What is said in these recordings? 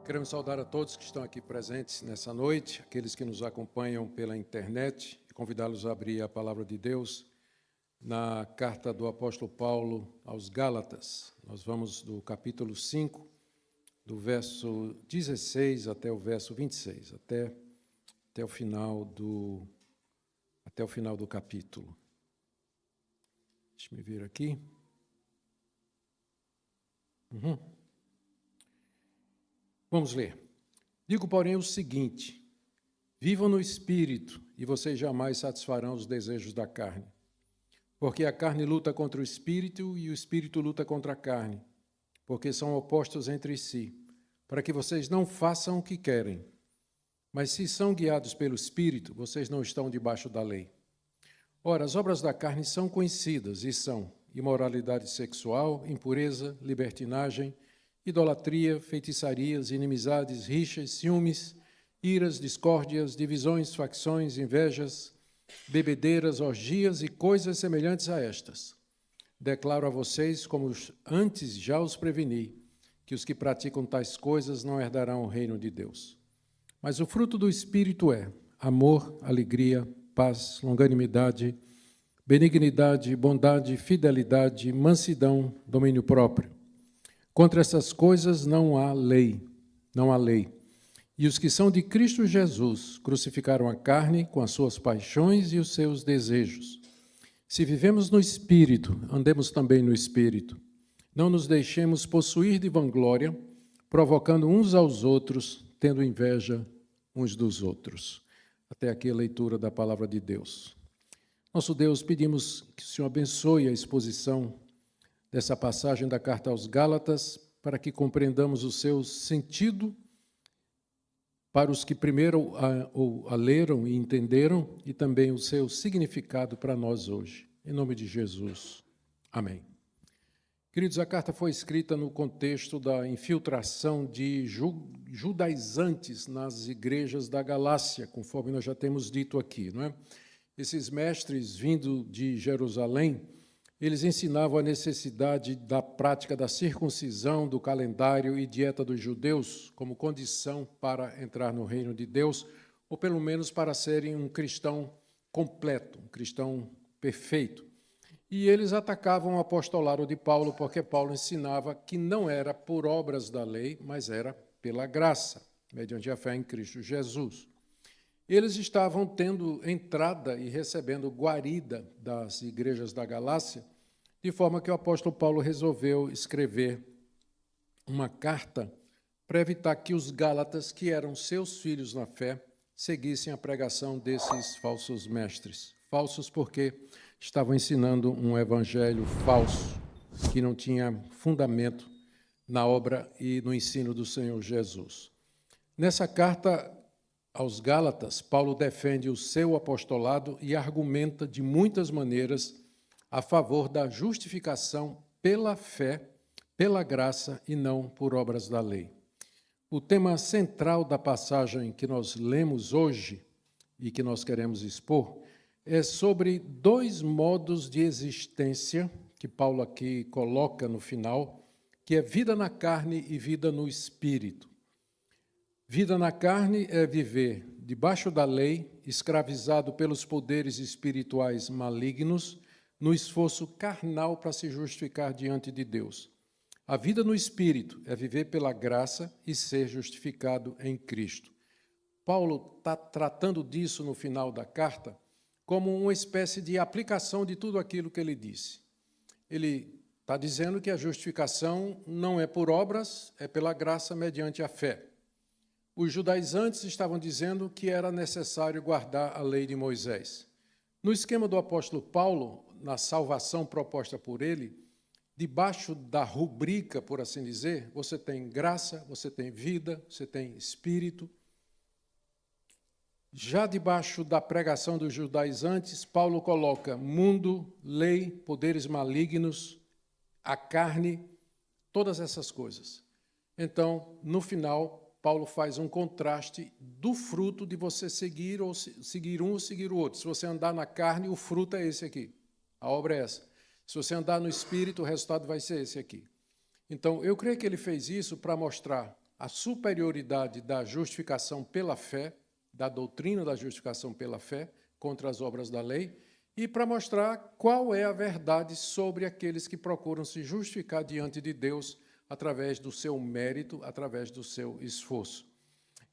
Queremos saudar a todos que estão aqui presentes nessa noite, aqueles que nos acompanham pela internet, e convidá-los a abrir a palavra de Deus na carta do apóstolo Paulo aos Gálatas. Nós vamos do capítulo 5, do verso 16 até o verso 26, até o final do capítulo. Deixa-me ver aqui. Vamos ler. Digo, porém, o seguinte: vivam no Espírito, e vocês jamais satisfarão os desejos da carne. Porque a carne luta contra o Espírito, e o Espírito luta contra a carne, porque são opostos entre si, para que vocês não façam o que querem. Mas se são guiados pelo Espírito, vocês não estão debaixo da lei. Ora, as obras da carne são conhecidas, e são imoralidade sexual, impureza, libertinagem, idolatria, feitiçarias, inimizades, rixas, ciúmes, iras, discórdias, divisões, facções, invejas, bebedeiras, orgias e coisas semelhantes a estas. Declaro a vocês, como antes já os preveni, que os que praticam tais coisas não herdarão o reino de Deus. Mas o fruto do Espírito é amor, alegria, paz, longanimidade, benignidade, bondade, fidelidade, mansidão, domínio próprio. Contra essas coisas não há lei. E os que são de Cristo Jesus crucificaram a carne com as suas paixões e os seus desejos. Se vivemos no Espírito, andemos também no Espírito. Não nos deixemos possuir de vanglória, provocando uns aos outros, tendo inveja uns dos outros. Até aqui a leitura da palavra de Deus. Nosso Deus, pedimos que o Senhor abençoe a exposição dessa passagem da carta aos Gálatas, para que compreendamos o seu sentido para os que primeiro a leram e entenderam, e também o seu significado para nós hoje. Em nome de Jesus. Amém. Queridos, a carta foi escrita no contexto da infiltração de judaizantes nas igrejas da Galácia, conforme nós já temos dito aqui, não é? Esses mestres vindo de Jerusalém, eles ensinavam a necessidade da prática da circuncisão, do calendário e dieta dos judeus como condição para entrar no reino de Deus, ou pelo menos para serem um cristão completo, um cristão perfeito. E eles atacavam o apostolado de Paulo, porque Paulo ensinava que não era por obras da lei, mas era pela graça, mediante a fé em Cristo Jesus. Eles estavam tendo entrada e recebendo guarida das igrejas da Galácia, de forma que o apóstolo Paulo resolveu escrever uma carta para evitar que os gálatas, que eram seus filhos na fé, seguissem a pregação desses falsos mestres. Falsos porque estavam ensinando um evangelho falso, que não tinha fundamento na obra e no ensino do Senhor Jesus. Nessa carta aos Gálatas, Paulo defende o seu apostolado e argumenta de muitas maneiras a favor da justificação pela fé, pela graça e não por obras da lei. O tema central da passagem que nós lemos hoje e que nós queremos expor é sobre dois modos de existência que Paulo aqui coloca no final, que é vida na carne e vida no espírito. Vida na carne é viver debaixo da lei, escravizado pelos poderes espirituais malignos, no esforço carnal para se justificar diante de Deus. A vida no Espírito é viver pela graça e ser justificado em Cristo. Paulo está tratando disso no final da carta como uma espécie de aplicação de tudo aquilo que ele disse. Ele está dizendo que a justificação não é por obras, é pela graça mediante a fé. Os judaizantes estavam dizendo que era necessário guardar a lei de Moisés. No esquema do apóstolo Paulo, na salvação proposta por ele, debaixo da rubrica, por assim dizer, você tem graça, você tem vida, você tem espírito. Já debaixo da pregação dos judaizantes, Paulo coloca mundo, lei, poderes malignos, a carne, todas essas coisas. Então, no final, Paulo faz um contraste do fruto de você seguir um ou seguir o outro. Se você andar na carne, o fruto é esse aqui. A obra é essa. Se você andar no Espírito, o resultado vai ser esse aqui. Então, eu creio que ele fez isso para mostrar a superioridade da justificação pela fé, da doutrina da justificação pela fé, contra as obras da lei, e para mostrar qual é a verdade sobre aqueles que procuram se justificar diante de Deus através do seu mérito, através do seu esforço.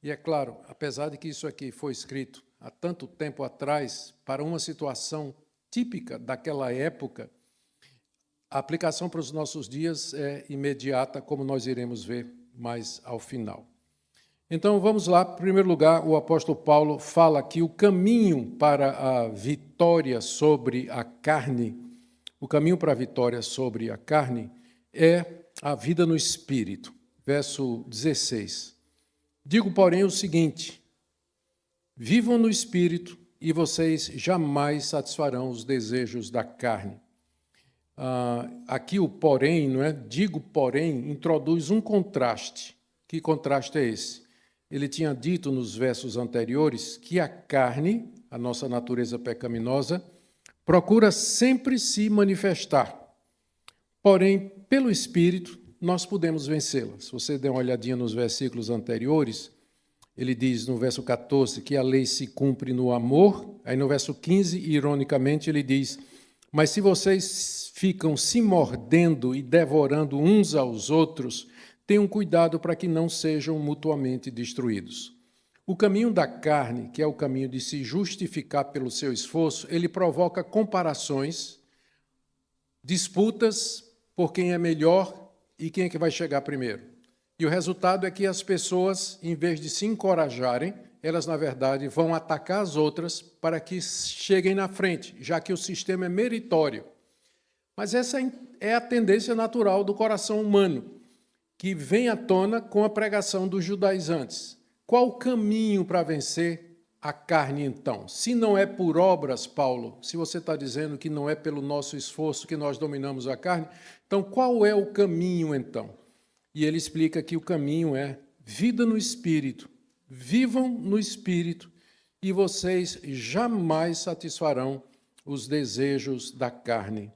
E é claro, apesar de que isso aqui foi escrito há tanto tempo atrás, para uma situação típica daquela época, a aplicação para os nossos dias é imediata, como nós iremos ver mais ao final. Então, vamos lá. Em primeiro lugar, o apóstolo Paulo fala que o caminho para a vitória sobre a carne, o caminho para a vitória sobre a carne é a vida no Espírito. Verso 16. Digo, porém, o seguinte: vivam no Espírito e vocês jamais satisfarão os desejos da carne. Aqui o porém, não é? Digo, porém, introduz um contraste. Que contraste é esse? Ele tinha dito nos versos anteriores que a carne, a nossa natureza pecaminosa, procura sempre se manifestar. Porém, pelo Espírito, nós podemos vencê-la. Se você der uma olhadinha nos versículos anteriores, ele diz no verso 14 que a lei se cumpre no amor. Aí no verso 15, ironicamente, ele diz: mas se vocês ficam se mordendo e devorando uns aos outros, tenham cuidado para que não sejam mutuamente destruídos. O caminho da carne, que é o caminho de se justificar pelo seu esforço, ele provoca comparações, disputas por quem é melhor e quem é que vai chegar primeiro. E o resultado é que as pessoas, em vez de se encorajarem, elas, na verdade, vão atacar as outras para que cheguem na frente, já que o sistema é meritório. Mas essa é a tendência natural do coração humano, que vem à tona com a pregação dos judaizantes. Qual o caminho para vencer a carne, então? Se não é por obras, Paulo, se você está dizendo que não é pelo nosso esforço que nós dominamos a carne, então qual é o caminho, então? E ele explica que o caminho é vida no Espírito. Vivam no Espírito e vocês jamais satisfarão os desejos da carne.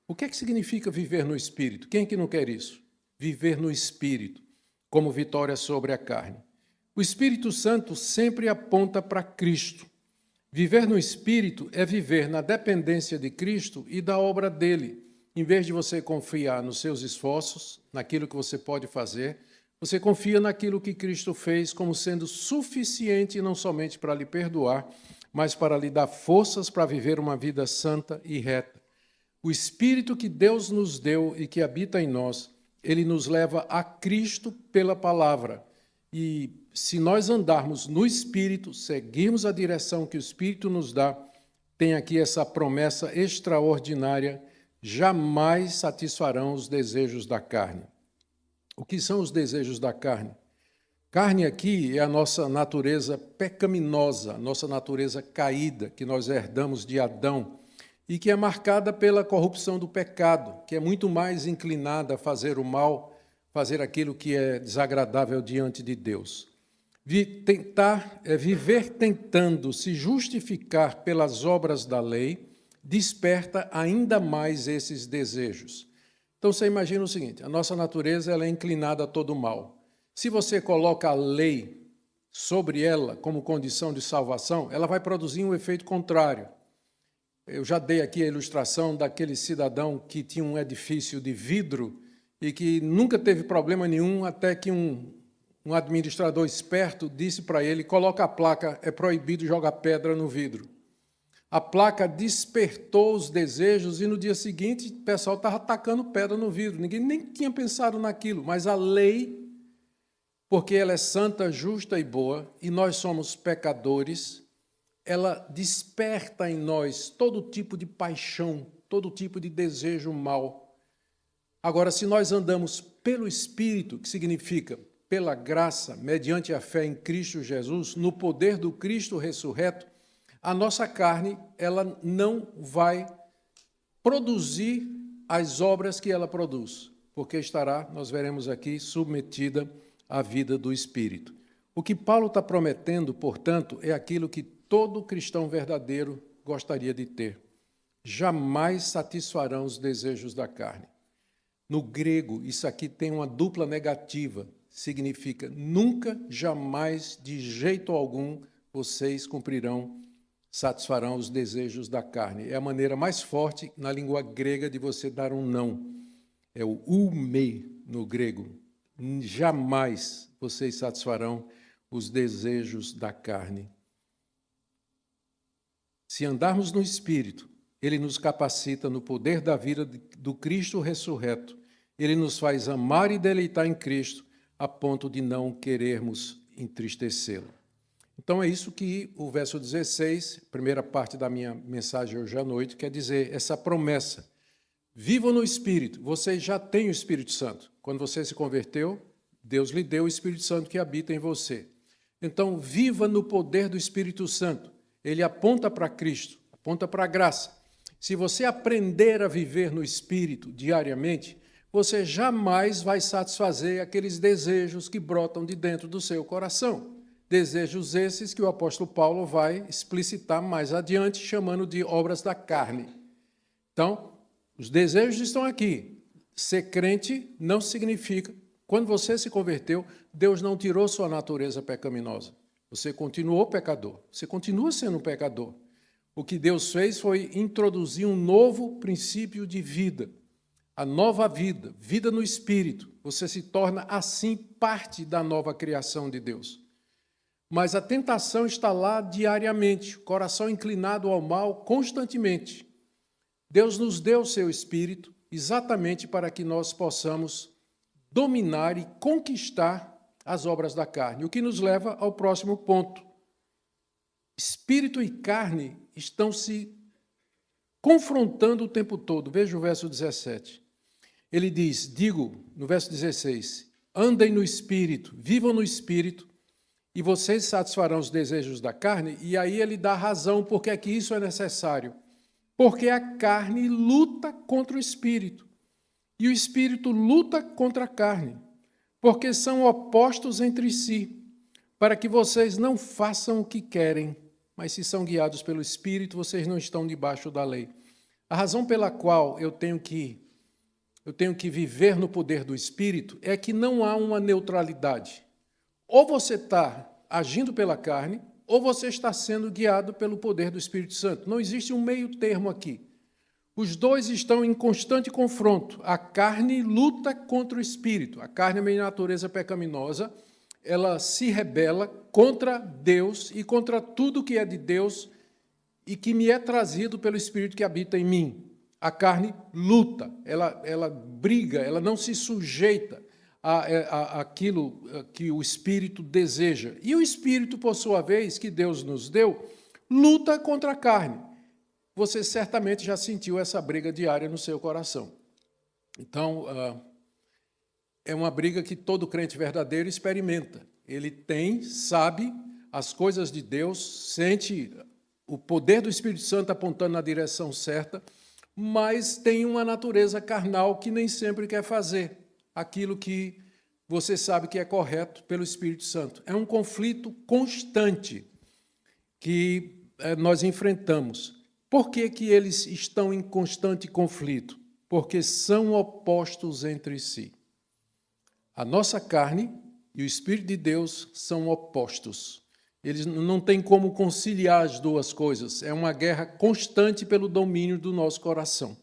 O que é que significa viver no Espírito? Quem é que não quer isso? Viver no Espírito, como vitória sobre a carne. O Espírito Santo sempre aponta para Cristo. Viver no Espírito é viver na dependência de Cristo e da obra dele. Em vez de você confiar nos seus esforços, naquilo que você pode fazer, você confia naquilo que Cristo fez como sendo suficiente não somente para lhe perdoar, mas para lhe dar forças para viver uma vida santa e reta. O Espírito que Deus nos deu e que habita em nós, ele nos leva a Cristo pela palavra. E se nós andarmos no Espírito, seguirmos a direção que o Espírito nos dá, tem aqui essa promessa extraordinária: jamais satisfarão os desejos da carne. O que são os desejos da carne? Carne aqui é a nossa natureza pecaminosa, a nossa natureza caída, que nós herdamos de Adão, e que é marcada pela corrupção do pecado, que é muito mais inclinada a fazer o mal, fazer aquilo que é desagradável diante de Deus. Viver tentando se justificar pelas obras da lei desperta ainda mais esses desejos. Então, você imagina o seguinte: a nossa natureza ela é inclinada a todo mal. Se você coloca a lei sobre ela como condição de salvação, ela vai produzir um efeito contrário. Eu já dei aqui a ilustração daquele cidadão que tinha um edifício de vidro e que nunca teve problema nenhum, até que um administrador esperto disse para ele: coloca a placa, é proibido jogar pedra no vidro. A placa despertou os desejos e no dia seguinte o pessoal estava atacando pedra no vidro. Ninguém nem tinha pensado naquilo, mas a lei, porque ela é santa, justa e boa, e nós somos pecadores, ela desperta em nós todo tipo de paixão, todo tipo de desejo mau. Agora, se nós andamos pelo Espírito, que significa pela graça, mediante a fé em Cristo Jesus, no poder do Cristo ressurreto, a nossa carne ela não vai produzir as obras que ela produz, porque estará, nós veremos aqui, submetida à vida do Espírito. O que Paulo está prometendo, portanto, é aquilo que todo cristão verdadeiro gostaria de ter. Jamais satisfarão os desejos da carne. No grego, isso aqui tem uma dupla negativa. significa nunca, jamais, de jeito algum, vocês satisfarão os desejos da carne. É a maneira mais forte na língua grega de você dar um não. É o ume no grego. Jamais vocês satisfarão os desejos da carne. Se andarmos no Espírito, Ele nos capacita no poder da vida do Cristo ressurreto. Ele nos faz amar e deleitar em Cristo, a ponto de não querermos entristecê-lo. Então é isso que o verso 16, primeira parte da minha mensagem hoje à noite, quer dizer, essa promessa. Vivam no Espírito, vocês já têm o Espírito Santo. Quando você se converteu, Deus lhe deu o Espírito Santo que habita em você. Então, viva no poder do Espírito Santo. Ele aponta para Cristo, aponta para a graça. Se você aprender a viver no Espírito diariamente, você jamais vai satisfazer aqueles desejos que brotam de dentro do seu coração. Desejos esses que o apóstolo Paulo vai explicitar mais adiante, chamando de obras da carne. Então, os desejos estão aqui. Ser crente não significa, quando você se converteu, Deus não tirou sua natureza pecaminosa. Você continuou pecador, você continua sendo um pecador. O que Deus fez foi introduzir um novo princípio de vida, a nova vida, vida no Espírito. Você se torna, assim, parte da nova criação de Deus. Mas a tentação está lá diariamente, o coração inclinado ao mal constantemente. Deus nos deu o seu Espírito exatamente para que nós possamos dominar e conquistar as obras da carne, o que nos leva ao próximo ponto. Espírito e carne estão se confrontando o tempo todo. Veja o verso 17. Ele diz, no verso 16, andem no Espírito, vivam no Espírito, e vocês satisfarão os desejos da carne. E aí ele dá razão porque é que isso é necessário. Porque a carne luta contra o Espírito, e o Espírito luta contra a carne, porque são opostos entre si, para que vocês não façam o que querem, mas se são guiados pelo Espírito, vocês não estão debaixo da lei. A razão pela qual eu tenho que viver no poder do Espírito é que não há uma neutralidade. Ou você está agindo pela carne, ou você está sendo guiado pelo poder do Espírito Santo. Não existe um meio termo aqui. Os dois estão em constante confronto. A carne luta contra o Espírito. A carne é minha natureza pecaminosa. Ela se rebela contra Deus e contra tudo que é de Deus e que me é trazido pelo Espírito que habita em mim. A carne luta, ela briga, ela não se sujeita àquilo que o Espírito deseja. E o Espírito, por sua vez, que Deus nos deu, luta contra a carne. Você certamente já sentiu essa briga diária no seu coração. Então, é uma briga que todo crente verdadeiro experimenta. Ele sabe as coisas de Deus, sente o poder do Espírito Santo apontando na direção certa, mas tem uma natureza carnal que nem sempre quer fazer aquilo que você sabe que é correto pelo Espírito Santo. É um conflito constante que nós enfrentamos. Por que que eles estão em constante conflito? Porque são opostos entre si. A nossa carne e o Espírito de Deus são opostos. Eles não têm como conciliar as duas coisas. É uma guerra constante pelo domínio do nosso coração.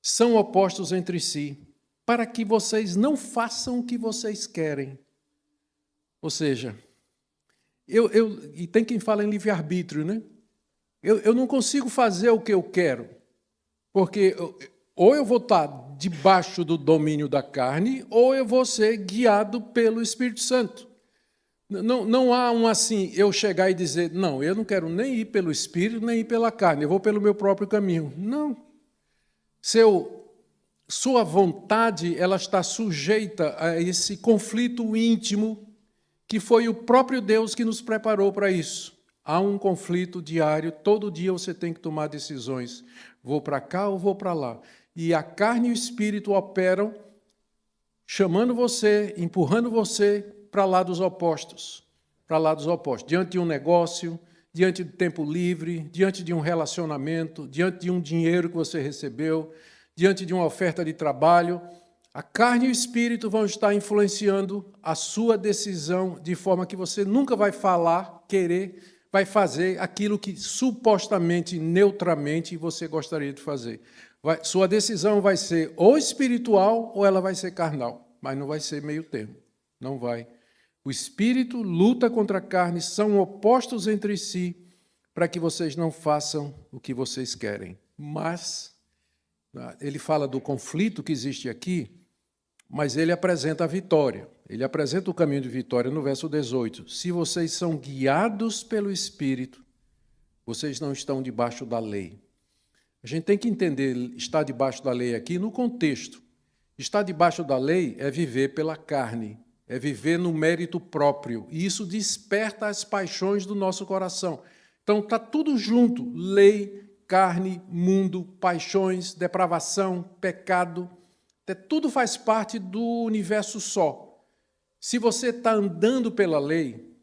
São opostos entre si, para que vocês não façam o que vocês querem. Ou seja, e tem quem fala em livre-arbítrio, né? Eu não consigo fazer o que eu quero, porque ou eu vou estar debaixo do domínio da carne, ou eu vou ser guiado pelo Espírito Santo. Não há assim, eu chegar e dizer, não, eu não quero nem ir pelo Espírito, nem ir pela carne, eu vou pelo meu próprio caminho. Não. Sua vontade, ela está sujeita a esse conflito íntimo, que foi o próprio Deus que nos preparou para isso. Há um conflito diário, todo dia você tem que tomar decisões. Vou para cá ou vou para lá? E a carne e o Espírito operam, chamando você, empurrando você para lados opostos. Para lados opostos. Diante de um negócio, diante do tempo livre, diante de um relacionamento, diante de um dinheiro que você recebeu, diante de uma oferta de trabalho. A carne e o espírito vão estar influenciando a sua decisão de forma que você nunca vai falar, querer, vai fazer aquilo que supostamente, neutramente, você gostaria de fazer. Sua decisão vai ser ou espiritual ou ela vai ser carnal, mas não vai ser meio termo, não vai. O espírito luta contra a carne, são opostos entre si, para que vocês não façam o que vocês querem. Mas, ele fala do conflito que existe aqui, mas ele apresenta a vitória. Ele apresenta o caminho de vitória no verso 18. Se vocês são guiados pelo Espírito, vocês não estão debaixo da lei. A gente tem que entender, estar debaixo da lei aqui no contexto. Estar debaixo da lei é viver pela carne, é viver no mérito próprio. E isso desperta as paixões do nosso coração. Então, está tudo junto. Lei, carne, mundo, paixões, depravação, pecado. Tudo faz parte do universo só. Se você está andando pela lei,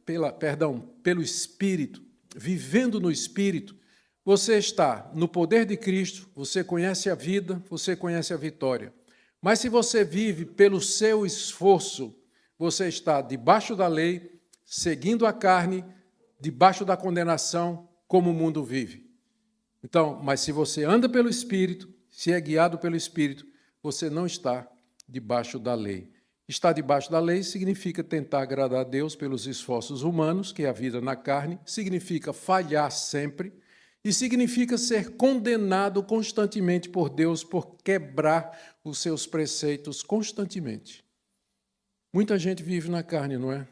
pelo Espírito, vivendo no Espírito, você está no poder de Cristo, você conhece a vida, você conhece a vitória. Mas se você vive pelo seu esforço, você está debaixo da lei, seguindo a carne, debaixo da condenação, como o mundo vive. Então, mas se você anda pelo Espírito, se é guiado pelo Espírito, você não está debaixo da lei. Estar debaixo da lei significa tentar agradar a Deus pelos esforços humanos, que é a vida na carne, significa falhar sempre, e significa ser condenado constantemente por Deus por quebrar os seus preceitos constantemente. Muita gente vive na carne, não é?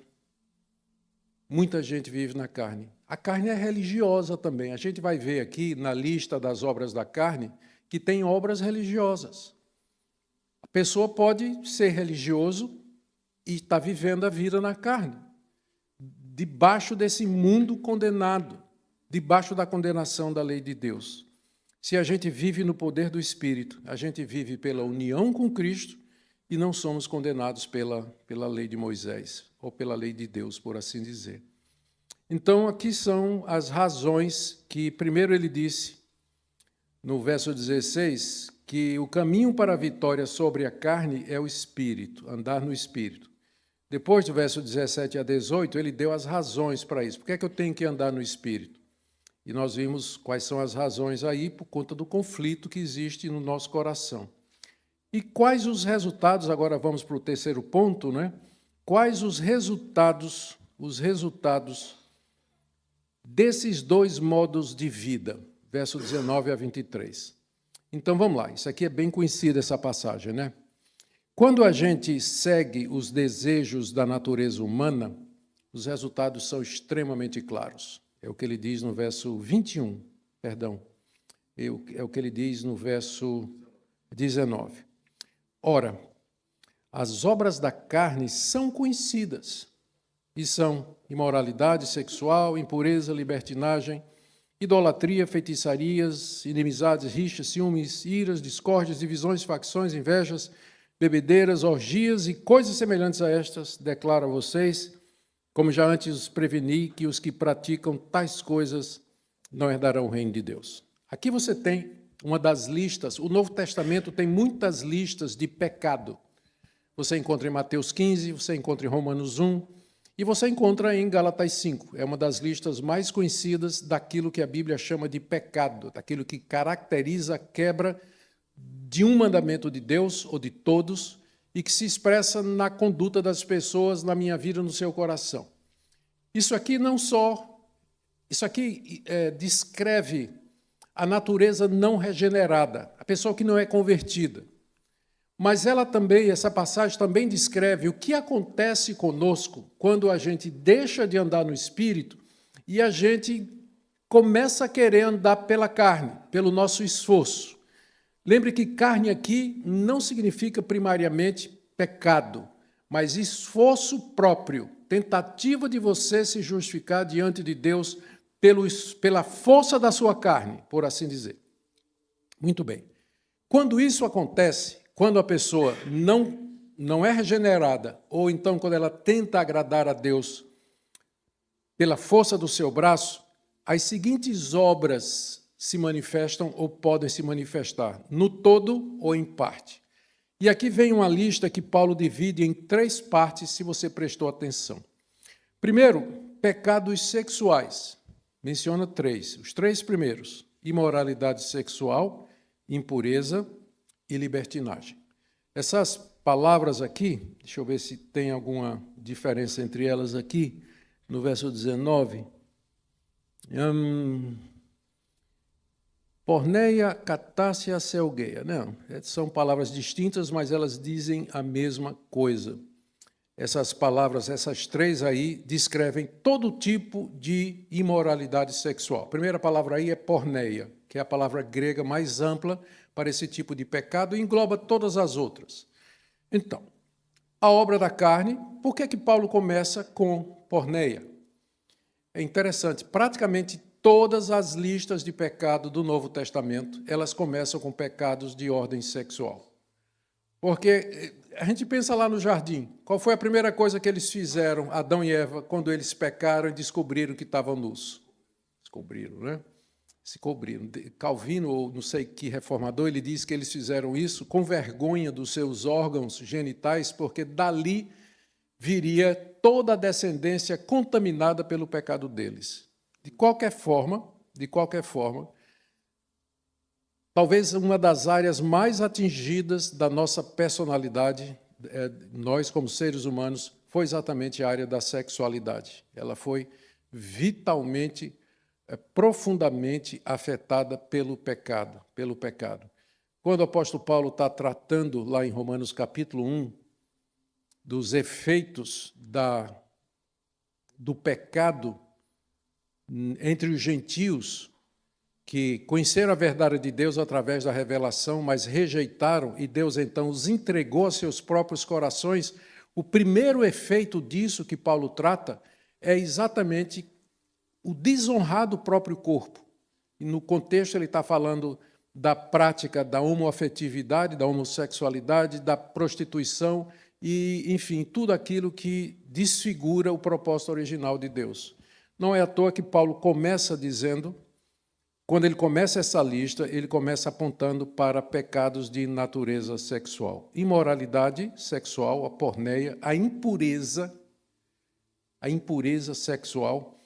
Muita gente vive na carne. A carne é religiosa também. A gente vai ver aqui na lista das obras da carne que tem obras religiosas. A pessoa pode ser religioso e estar vivendo a vida na carne, debaixo desse mundo condenado, debaixo da condenação da lei de Deus. Se a gente vive no poder do Espírito, a gente vive pela união com Cristo e não somos condenados pela lei de Moisés, ou pela lei de Deus, por assim dizer. Então, aqui são as razões que, primeiro ele disse, no verso 16, que o caminho para a vitória sobre a carne é o Espírito, andar no Espírito. Depois do verso 17 a 18, ele deu as razões para isso. Por que é que eu tenho que andar no Espírito? E nós vimos quais são as razões aí por conta do conflito que existe no nosso coração. E quais os resultados, agora vamos para o terceiro ponto, né? Quais os resultados desses dois modos de vida? Verso 19 a 23. Então, vamos lá. Isso aqui é bem conhecida, essa passagem, né? Quando a gente segue os desejos da natureza humana, os resultados são extremamente claros. É o que ele diz no verso 21, perdão. É o que ele diz no verso 19. Ora, as obras da carne são conhecidas, e são imoralidade sexual, impureza, libertinagem, idolatria, feitiçarias, inimizades, rixas, ciúmes, iras, discórdias, divisões, facções, invejas, bebedeiras, orgias e coisas semelhantes a estas, declaro a vocês, como já antes os preveni, que os que praticam tais coisas não herdarão o reino de Deus. Aqui você tem uma das listas, o Novo Testamento tem muitas listas de pecado. Você encontra em Mateus 15, você encontra em Romanos 1, e você encontra em Gálatas 5. É uma das listas mais conhecidas daquilo que a Bíblia chama de pecado, daquilo que caracteriza a quebra de um mandamento de Deus ou de todos e que se expressa na conduta das pessoas, na minha vida, no seu coração. Isso aqui descreve a natureza não regenerada, a pessoa que não é convertida. Mas essa passagem também descreve o que acontece conosco quando a gente deixa de andar no Espírito e a gente começa a querer andar pela carne, pelo nosso esforço. Lembre que carne aqui não significa primariamente pecado, mas esforço próprio, tentativa de você se justificar diante de Deus pela força da sua carne, por assim dizer. Muito bem. Quando isso acontece, quando a pessoa não é regenerada, ou então quando ela tenta agradar a Deus pela força do seu braço, as seguintes obras se manifestam ou podem se manifestar, no todo ou em parte. E aqui vem uma lista que Paulo divide em 3 partes, se você prestou atenção. Primeiro, pecados sexuais. Menciona 3. Os 3 primeiros: imoralidade sexual, impureza e libertinagem. Essas palavras aqui, deixa eu ver se tem alguma diferença entre elas aqui, no verso 19. Porneia, catácia, selgueia. Não, são palavras distintas, mas elas dizem a mesma coisa. Essas palavras, essas 3 aí, descrevem todo tipo de imoralidade sexual. A primeira palavra aí é porneia, que é a palavra grega mais ampla para esse tipo de pecado e engloba todas as outras. Então, a obra da carne, por que Paulo começa com porneia? É interessante, praticamente todas as listas de pecado do Novo Testamento, elas começam com pecados de ordem sexual. Porque a gente pensa lá no jardim, qual foi a primeira coisa que eles fizeram, Adão e Eva, quando eles pecaram e descobriram que estavam nus? Descobriram, né? Se cobriram. Calvino, ou não sei que reformador, ele diz que eles fizeram isso com vergonha dos seus órgãos genitais, porque dali viria toda a descendência contaminada pelo pecado deles. De qualquer forma, talvez uma das áreas mais atingidas da nossa personalidade, nós como seres humanos, foi exatamente a área da sexualidade. Ela foi vitalmente, profundamente afetada pelo pecado. Quando o apóstolo Paulo está tratando, lá em Romanos capítulo 1, dos efeitos do pecado entre os gentios, que conheceram a verdade de Deus através da revelação, mas rejeitaram, e Deus então os entregou a seus próprios corações, o primeiro efeito disso que Paulo trata é exatamente o desonrar do próprio corpo. E no contexto ele está falando da prática da homoafetividade, da homossexualidade, da prostituição e, enfim, tudo aquilo que desfigura o propósito original de Deus. Não é à toa que Paulo começa dizendo, quando ele começa essa lista, ele começa apontando para pecados de natureza sexual. Imoralidade sexual, a porneia, a impureza sexual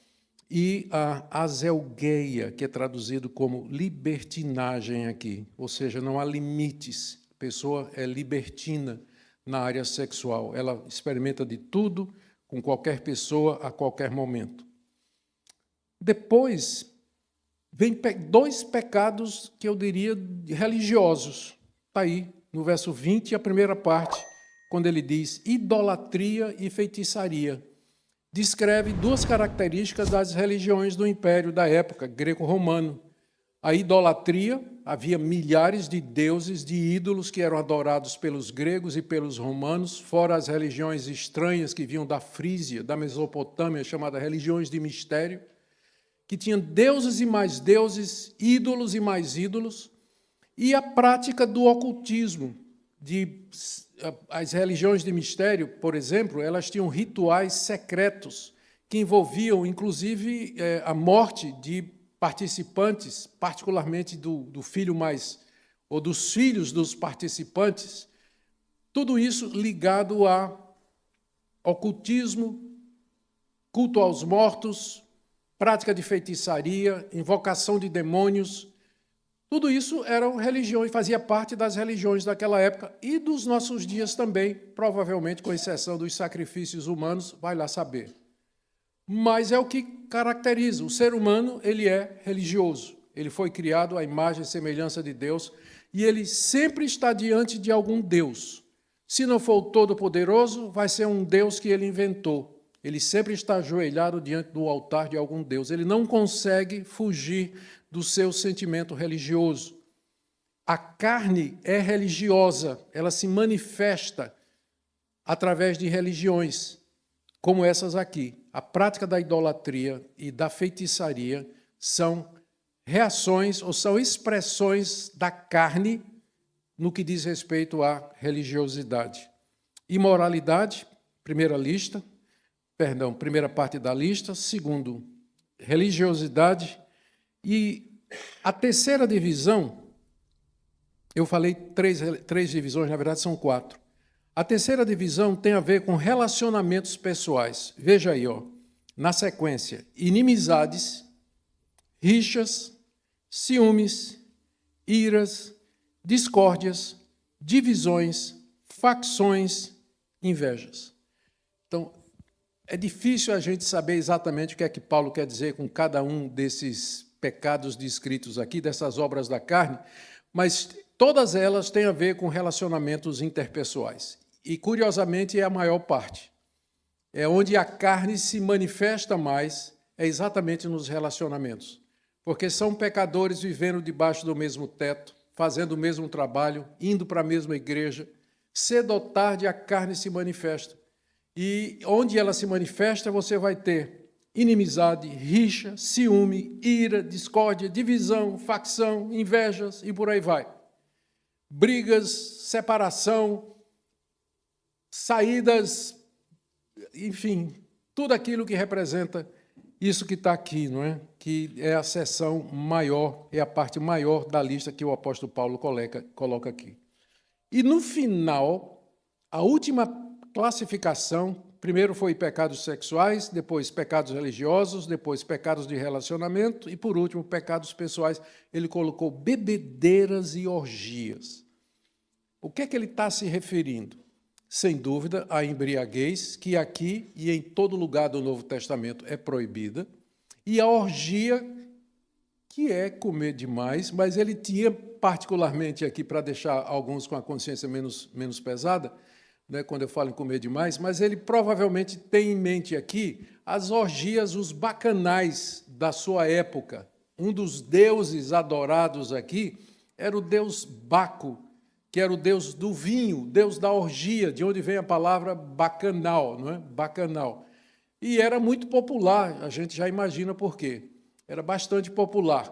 e a azelgueia, que é traduzido como libertinagem aqui, ou seja, não há limites. A pessoa é libertina na área sexual, ela experimenta de tudo, com qualquer pessoa, a qualquer momento. Depois, vem 2 pecados que eu diria religiosos. Está aí, no verso 20, a primeira parte, quando ele diz idolatria e feitiçaria. Descreve 2 características das religiões do império da época, greco-romano. A idolatria, havia milhares de deuses, de ídolos que eram adorados pelos gregos e pelos romanos, fora as religiões estranhas que vinham da Frísia, da Mesopotâmia, chamadas religiões de mistério, que tinham deuses e mais deuses, ídolos e mais ídolos, e a prática do ocultismo. As religiões de mistério, por exemplo, elas tinham rituais secretos que envolviam, inclusive, a morte de participantes, particularmente do filho mais, ou dos filhos dos participantes, tudo isso ligado a ocultismo, culto aos mortos, prática de feitiçaria, invocação de demônios. Tudo isso eram religiões, fazia parte das religiões daquela época e dos nossos dias também, provavelmente com exceção dos sacrifícios humanos, vai lá saber. Mas é o que caracteriza. O ser humano, ele é religioso. Ele foi criado à imagem e semelhança de Deus e ele sempre está diante de algum Deus. Se não for o Todo-Poderoso, vai ser um Deus que ele inventou. Ele sempre está ajoelhado diante do altar de algum Deus. Ele não consegue fugir do seu sentimento religioso. A carne é religiosa, ela se manifesta através de religiões, como essas aqui. A prática da idolatria e da feitiçaria são reações ou são expressões da carne no que diz respeito à religiosidade. Imoralidade, primeira parte da lista. Segundo, religiosidade. E a terceira divisão Eu falei três divisões, na verdade são 4. A terceira divisão tem a ver com relacionamentos pessoais. Veja aí, ó, na sequência: inimizades, rixas, ciúmes, iras, discórdias, divisões, facções, invejas. Então, é difícil a gente saber exatamente o que é que Paulo quer dizer com cada um desses pecados descritos aqui, dessas obras da carne, mas todas elas têm a ver com relacionamentos interpessoais. E, curiosamente, é a maior parte. É onde a carne se manifesta mais, é exatamente nos relacionamentos. Porque são pecadores vivendo debaixo do mesmo teto, fazendo o mesmo trabalho, indo para a mesma igreja. Cedo ou tarde a carne se manifesta. E onde ela se manifesta, você vai ter inimizade, rixa, ciúme, ira, discórdia, divisão, facção, invejas e por aí vai. Brigas, separação, saídas, enfim, tudo aquilo que representa isso que está aqui, não é? Que é a seção maior, é a parte maior da lista que o apóstolo Paulo coloca aqui. E no final, a última classificação, primeiro foi pecados sexuais, depois pecados religiosos, depois pecados de relacionamento e, por último, pecados pessoais. Ele colocou bebedeiras e orgias. O que é que ele está se referindo? Sem dúvida, a embriaguez, que aqui e em todo lugar do Novo Testamento é proibida, e a orgia, que é comer demais, mas ele tinha particularmente aqui, para deixar alguns com a consciência menos pesada, né, quando eu falo em comer demais, mas ele provavelmente tem em mente aqui as orgias, os bacanais da sua época. Um dos deuses adorados aqui era o deus Baco, que era o deus do vinho, deus da orgia, de onde vem a palavra bacanal, não é? Bacanal. E era muito popular, a gente já imagina por quê. Era bastante popular.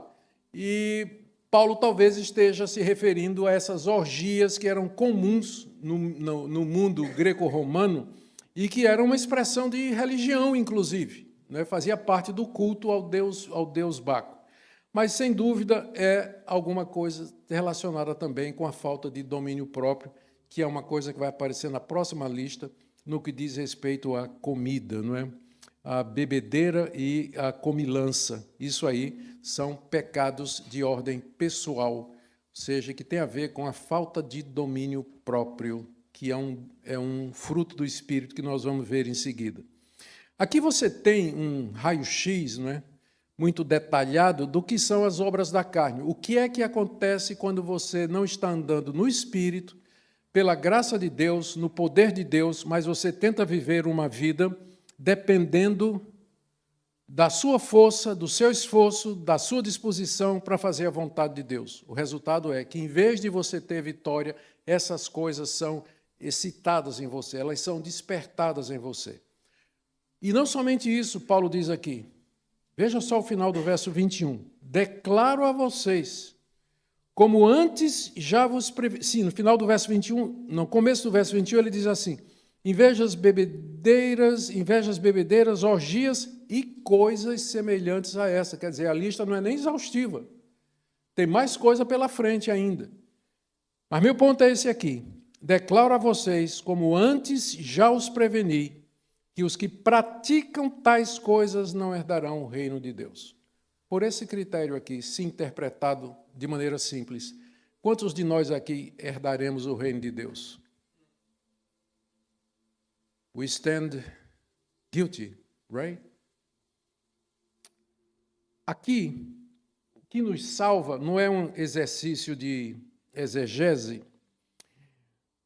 E Paulo talvez esteja se referindo a essas orgias que eram comuns no mundo greco-romano e que eram uma expressão de religião, inclusive, né? Fazia parte do culto ao deus Baco. Mas, sem dúvida, é alguma coisa relacionada também com a falta de domínio próprio, que é uma coisa que vai aparecer na próxima lista, no que diz respeito à comida, não é? A bebedeira e a comilança. Isso aí são pecados de ordem pessoal, ou seja, que tem a ver com a falta de domínio próprio, que é um fruto do Espírito que nós vamos ver em seguida. Aqui você tem um raio-x, não é? Muito detalhado do que são as obras da carne. O que é que acontece quando você não está andando no Espírito, pela graça de Deus, no poder de Deus, mas você tenta viver uma vida dependendo da sua força, do seu esforço, da sua disposição para fazer a vontade de Deus. O resultado é que, em vez de você ter vitória, essas coisas são excitadas em você, elas são despertadas em você. E não somente isso, Paulo diz aqui. Veja só o final do verso 21. Declaro a vocês, como antes já vos previ... Sim, no final do verso 21, no começo do verso 21, ele diz assim: invejas, bebedeiras, orgias e coisas semelhantes a essa. Quer dizer, a lista não é nem exaustiva. Tem mais coisa pela frente ainda. Mas meu ponto é esse aqui. Declaro a vocês, como antes já os preveni, que os que praticam tais coisas não herdarão o reino de Deus. Por esse critério aqui, se interpretado de maneira simples, quantos de nós aqui herdaremos o reino de Deus? We stand guilty, right? Aqui, o que nos salva não é um exercício de exegese,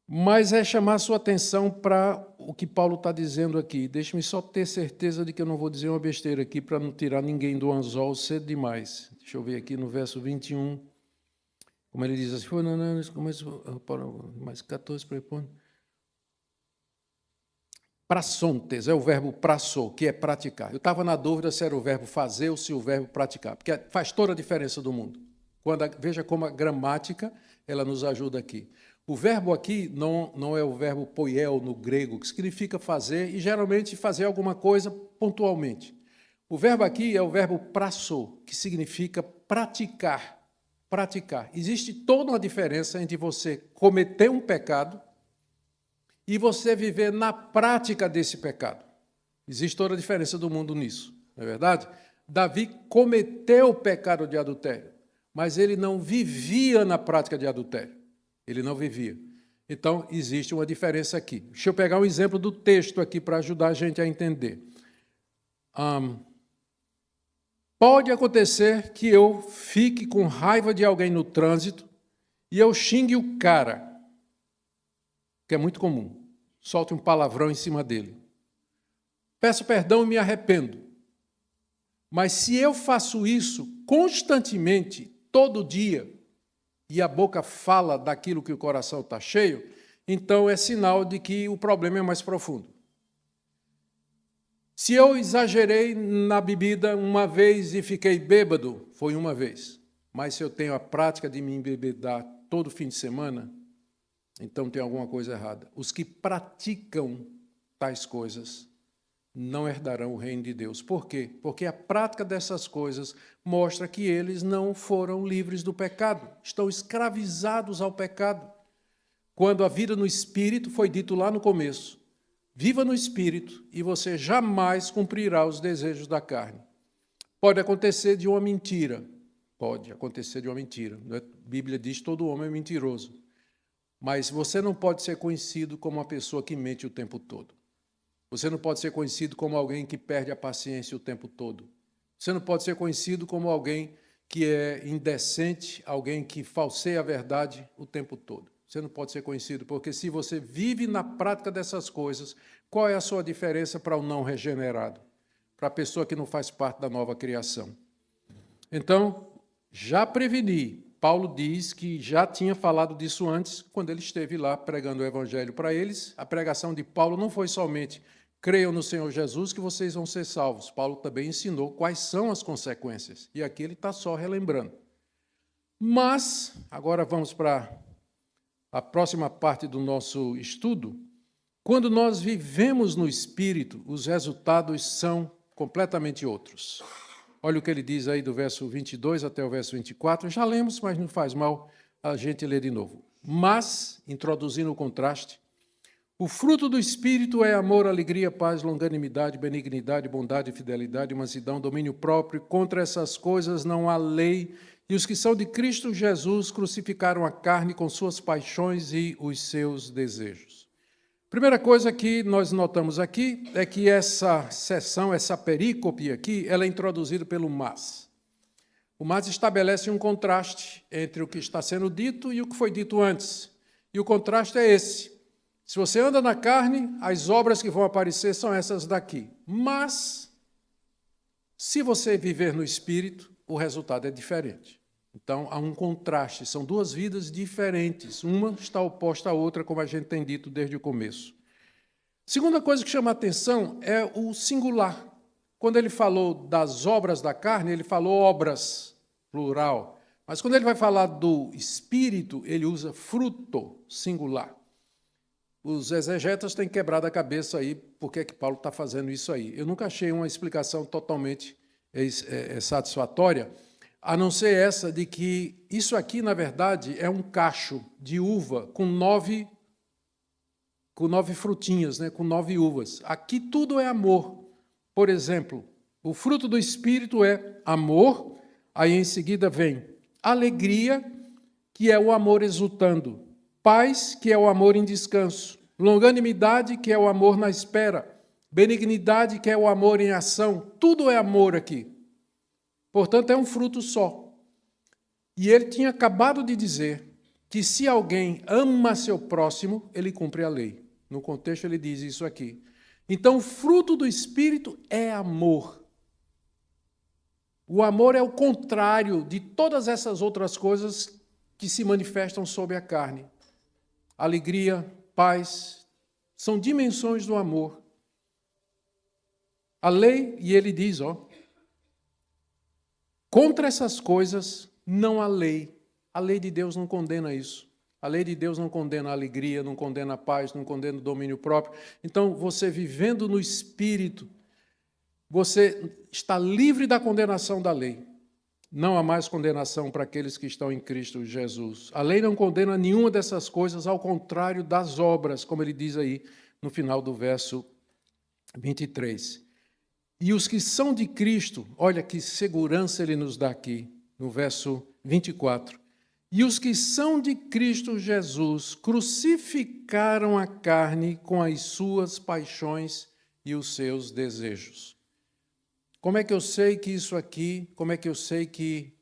mas é chamar a sua atenção para o que Paulo está dizendo aqui. Deixe-me só ter certeza de que eu não vou dizer uma besteira aqui para não tirar ninguém do anzol cedo demais. Deixa eu ver aqui no verso 21, como ele diz assim, mais 14, prepõe. Prassontes, é o verbo prasso, que é praticar. Eu estava na dúvida se era o verbo fazer ou se o verbo praticar, porque faz toda a diferença do mundo. Veja como a gramática ela nos ajuda aqui. O verbo aqui não é o verbo poiel no grego, que significa fazer, e geralmente fazer alguma coisa pontualmente. O verbo aqui é o verbo prasso, que significa praticar. praticar. Existe toda uma diferença entre você cometer um pecado e você viver na prática desse pecado. Existe toda a diferença do mundo nisso, não é verdade? Davi cometeu o pecado de adultério, mas ele não vivia na prática de adultério. Ele não vivia. Então, existe uma diferença aqui. Deixa eu pegar um exemplo do texto aqui para ajudar a gente a entender. Pode acontecer que eu fique com raiva de alguém no trânsito e eu xingue o cara, que é muito comum. Solte um palavrão em cima dele. Peço perdão e me arrependo. Mas se eu faço isso constantemente, todo dia, e a boca fala daquilo que o coração está cheio, então é sinal de que o problema é mais profundo. Se eu exagerei na bebida uma vez e fiquei bêbado, foi uma vez. Mas se eu tenho a prática de me embebedar todo fim de semana, então tem alguma coisa errada. Os que praticam tais coisas não herdarão o reino de Deus. Por quê? Porque a prática dessas coisas mostra que eles não foram livres do pecado, estão escravizados ao pecado. Quando a vida no Espírito, foi dito lá no começo, viva no Espírito e você jamais cumprirá os desejos da carne. Pode acontecer de uma mentira. Pode acontecer de uma mentira. A Bíblia diz que todo homem é mentiroso. Mas você não pode ser conhecido como uma pessoa que mente o tempo todo. Você não pode ser conhecido como alguém que perde a paciência o tempo todo. Você não pode ser conhecido como alguém que é indecente, alguém que falseia a verdade o tempo todo. Você não pode ser conhecido, porque se você vive na prática dessas coisas, qual é a sua diferença para o não regenerado? Para a pessoa que não faz parte da nova criação. Então, já preveni. Paulo diz que já tinha falado disso antes, quando ele esteve lá pregando o evangelho para eles. A pregação de Paulo não foi somente creiam no Senhor Jesus que vocês vão ser salvos. Paulo também ensinou quais são as consequências. E aqui ele está só relembrando. Mas, agora vamos para a próxima parte do nosso estudo. Quando nós vivemos no Espírito, os resultados são completamente outros. Olha o que ele diz aí do verso 22 até o verso 24. Já lemos, mas não faz mal a gente ler de novo. Mas, introduzindo o contraste, o fruto do Espírito é amor, alegria, paz, longanimidade, benignidade, bondade, fidelidade, mansidão, domínio próprio. Contra essas coisas não há lei. E os que são de Cristo Jesus crucificaram a carne com suas paixões e os seus desejos. Primeira coisa que nós notamos aqui é que essa seção, essa perícope aqui, ela é introduzida pelo mas. O mas estabelece um contraste entre o que está sendo dito e o que foi dito antes. E o contraste é esse. Se você anda na carne, as obras que vão aparecer são essas daqui. Mas, se você viver no Espírito, o resultado é diferente. Então, há um contraste, são duas vidas diferentes. Uma está oposta à outra, como a gente tem dito desde o começo. Segunda coisa que chama a atenção é o singular. Quando ele falou das obras da carne, ele falou obras, plural. Mas quando ele vai falar do Espírito, ele usa fruto, singular. Os exegetas têm quebrado a cabeça aí, por que Paulo está fazendo isso aí. Eu nunca achei uma explicação totalmente satisfatória, a não ser essa de que isso aqui, na verdade, é um cacho de uva com nove frutinhas, né, com 9 uvas. Aqui tudo é amor. Por exemplo, o fruto do Espírito é amor, aí em seguida vem alegria, que é o amor exultando. Paz, que é o amor em descanso. Longanimidade, que é o amor na espera. Benignidade, que é o amor em ação. Tudo é amor aqui. Portanto, é um fruto só. E ele tinha acabado de dizer que se alguém ama seu próximo, ele cumpre a lei. No contexto, ele diz isso aqui. Então, o fruto do Espírito é amor. O amor é o contrário de todas essas outras coisas que se manifestam sob a carne. Alegria, paz, são dimensões do amor. A lei, e ele diz, contra essas coisas não há lei. A lei de Deus não condena isso. A lei de Deus não condena a alegria, não condena a paz, não condena o domínio próprio. Então, você vivendo no Espírito, você está livre da condenação da lei. não há mais condenação para aqueles que estão em Cristo Jesus. A lei não condena nenhuma dessas coisas, ao contrário das obras, como ele diz aí no final do verso 23. E os que são de Cristo, olha que segurança ele nos dá aqui, no verso 24. E os que são de Cristo Jesus crucificaram a carne com as suas paixões e os seus desejos. Como é que eu sei que isso aqui, como é que eu sei que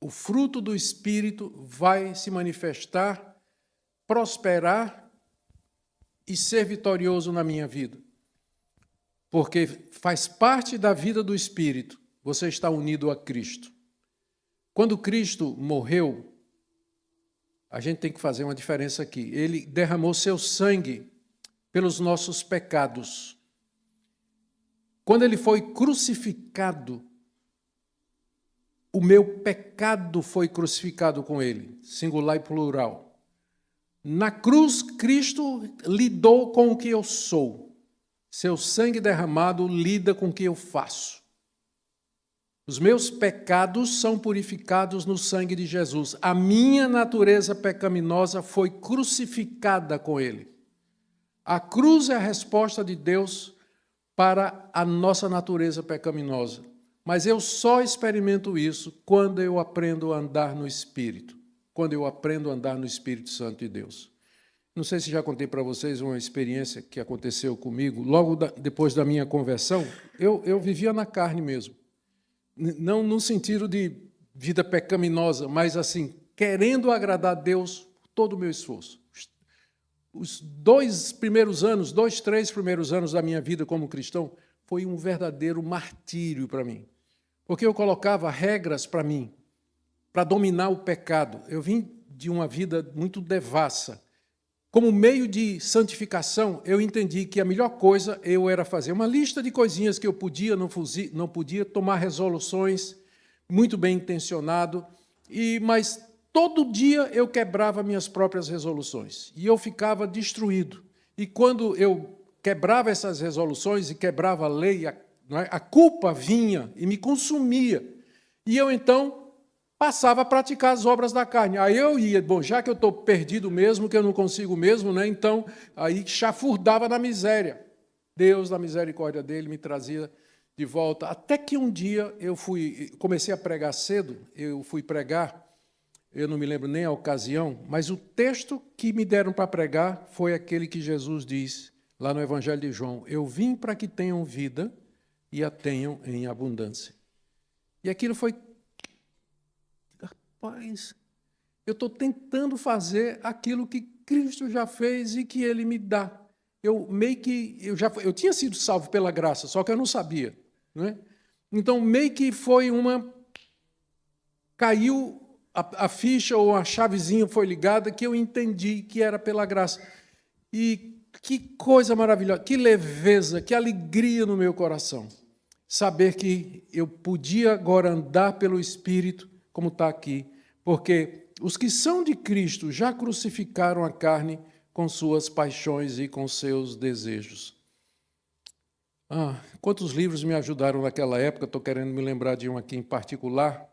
o fruto do Espírito vai se manifestar, prosperar e ser vitorioso na minha vida? Porque faz parte da vida do Espírito, você está unido a Cristo. Quando Cristo morreu, a gente tem que fazer uma diferença aqui. Ele derramou seu sangue pelos nossos pecados. Quando ele foi crucificado, o meu pecado foi crucificado com ele, singular e plural. Na cruz, Cristo lidou com o que eu sou. Seu sangue derramado lida com o que eu faço. Os meus pecados são purificados no sangue de Jesus. A minha natureza pecaminosa foi crucificada com ele. A cruz é a resposta de Deus para a nossa natureza pecaminosa. Mas eu só experimento isso quando eu aprendo a andar no Espírito, quando eu aprendo a andar no Espírito Santo de Deus. Não sei se já contei para vocês uma experiência que aconteceu comigo. Logo depois da minha conversão, eu vivia na carne mesmo. Não no sentido de vida pecaminosa, mas assim, querendo agradar a Deus todo o meu esforço. Os 2, 3 primeiros anos da minha vida como cristão foi um verdadeiro martírio para mim. Porque eu colocava regras para mim, para dominar o pecado. Eu vim de uma vida muito devassa. Como meio de santificação, eu entendi que a melhor coisa eu era fazer uma lista de coisinhas que eu podia, não podia, tomar resoluções, muito bem intencionado, mas todo dia eu quebrava minhas próprias resoluções e eu ficava destruído. E quando eu quebrava essas resoluções e quebrava a lei, a culpa vinha e me consumia. E eu, então, passava a praticar as obras da carne. Aí eu ia, já que eu estou perdido mesmo, que eu não consigo mesmo, então, aí chafurdava na miséria. Deus, na misericórdia dele, me trazia de volta. Até que um dia comecei a pregar cedo, eu fui pregar, eu não me lembro nem a ocasião, mas o texto que me deram para pregar foi aquele que Jesus diz, lá no Evangelho de João: eu vim para que tenham vida e a tenham em abundância. E aquilo foi: rapaz, eu estou tentando fazer aquilo que Cristo já fez e que Ele me dá. Eu tinha sido salvo pela graça, só que eu não sabia, não é? Então, meio que foi caiu a ficha ou a chavezinha foi ligada que eu entendi que era pela graça. E que coisa maravilhosa, que leveza, que alegria no meu coração. Saber que eu podia agora andar pelo Espírito, como está aqui, porque os que são de Cristo já crucificaram a carne com suas paixões e com seus desejos. Quantos livros me ajudaram naquela época, estou querendo me lembrar de um aqui em particular,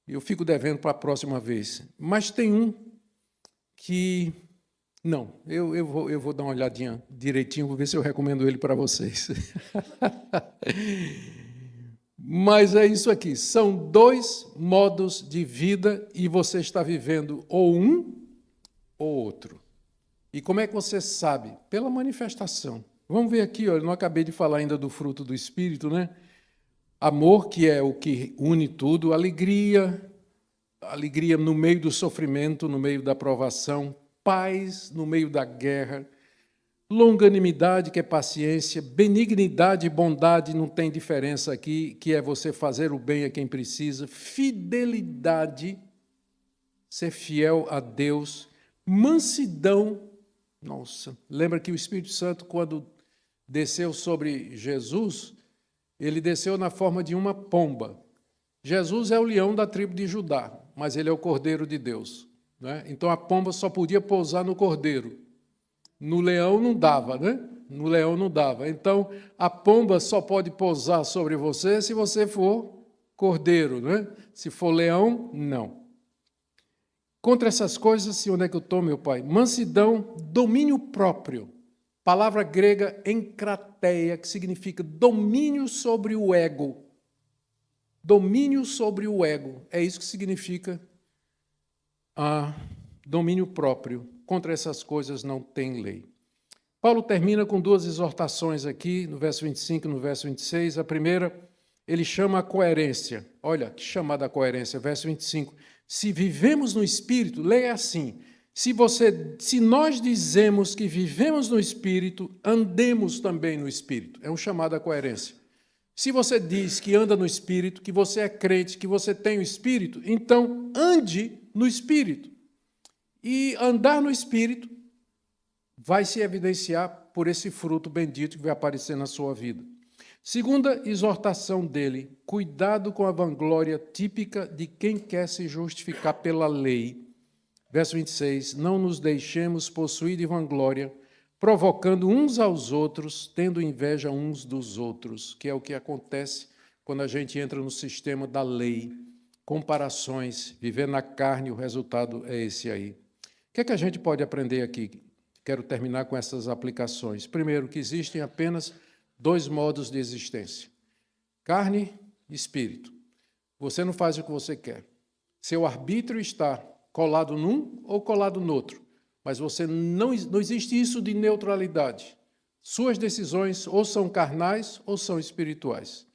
eu fico devendo para a próxima vez. Mas tem um que... Não, eu vou dar uma olhadinha direitinho, vou ver se eu recomendo ele para vocês. Mas é isso aqui, são 2 modos de vida e você está vivendo ou um ou outro. E como é que você sabe? Pela manifestação. Vamos ver aqui, eu não acabei de falar ainda do fruto do Espírito, né? Amor, que é o que une tudo, alegria no meio do sofrimento, no meio da provação, paz no meio da guerra, longanimidade, que é paciência, benignidade e bondade, não tem diferença aqui, que é você fazer o bem a quem precisa, fidelidade, ser fiel a Deus, mansidão. Nossa, lembra que o Espírito Santo, quando desceu sobre Jesus, ele desceu na forma de uma pomba. Jesus é o leão da tribo de Judá, mas ele é o Cordeiro de Deus, né? Então a pomba só podia pousar no cordeiro. No leão não dava, né? No leão não dava. Então, a pomba só pode pousar sobre você se você for cordeiro, né? Se for leão, não. Contra essas coisas, onde é que eu estou, meu pai? Mansidão, domínio próprio. Palavra grega enkrateia, que significa domínio sobre o ego. Domínio sobre o ego. É isso que significa domínio próprio. Contra essas coisas não tem lei. Paulo termina com duas exortações aqui, no verso 25 e no verso 26. A primeira, ele chama a coerência. Olha, que chamada a coerência, verso 25. Se vivemos no Espírito, leia assim, se nós dizemos que vivemos no Espírito, andemos também no Espírito. É um chamado à coerência. Se você diz que anda no Espírito, que você é crente, que você tem o Espírito, então ande no Espírito. E andar no Espírito vai se evidenciar por esse fruto bendito que vai aparecer na sua vida. Segunda exortação dele, cuidado com a vanglória típica de quem quer se justificar pela lei. Verso 26, não nos deixemos possuir de vanglória, provocando uns aos outros, tendo inveja uns dos outros, que é o que acontece quando a gente entra no sistema da lei. Comparações, viver na carne, o resultado é esse aí. O que é que a gente pode aprender aqui? Quero terminar com essas aplicações. Primeiro, que existem apenas dois modos de existência: carne e espírito. Você não faz o que você quer. Seu arbítrio está colado num ou colado no outro, mas você não existe isso de neutralidade. Suas decisões ou são carnais ou são espirituais.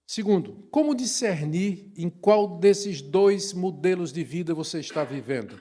Segundo, como discernir em qual desses dois modelos de vida você está vivendo?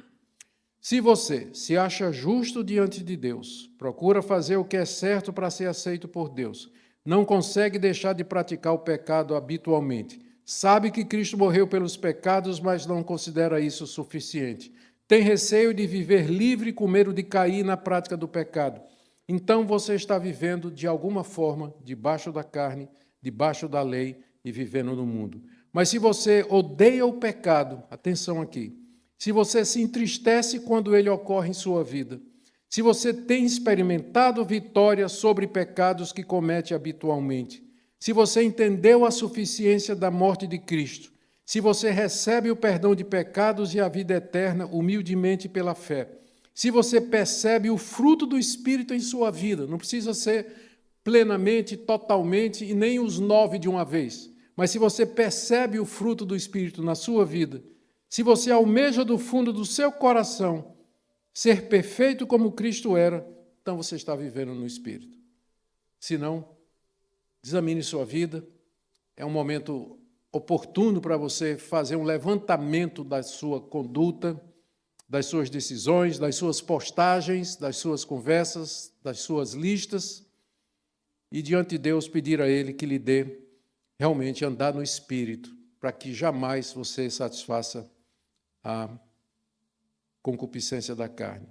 Se você se acha justo diante de Deus, procura fazer o que é certo para ser aceito por Deus, não consegue deixar de praticar o pecado habitualmente, sabe que Cristo morreu pelos pecados, mas não considera isso suficiente, tem receio de viver livre com medo de cair na prática do pecado, então você está vivendo de alguma forma debaixo da carne, debaixo da lei e vivendo no mundo. Mas se você odeia o pecado, atenção aqui, se você se entristece quando ele ocorre em sua vida, se você tem experimentado vitória sobre pecados que comete habitualmente, se você entendeu a suficiência da morte de Cristo, se você recebe o perdão de pecados e a vida eterna humildemente pela fé, se você percebe o fruto do Espírito em sua vida, não precisa ser plenamente, totalmente e nem os 9 de uma vez, mas se você percebe o fruto do Espírito na sua vida, se você almeja do fundo do seu coração ser perfeito como Cristo era, então você está vivendo no Espírito. Se não, examine sua vida. É um momento oportuno para você fazer um levantamento da sua conduta, das suas decisões, das suas postagens, das suas conversas, das suas listas, e diante de Deus pedir a Ele que lhe dê realmente andar no Espírito, para que jamais você satisfaça a concupiscência da carne.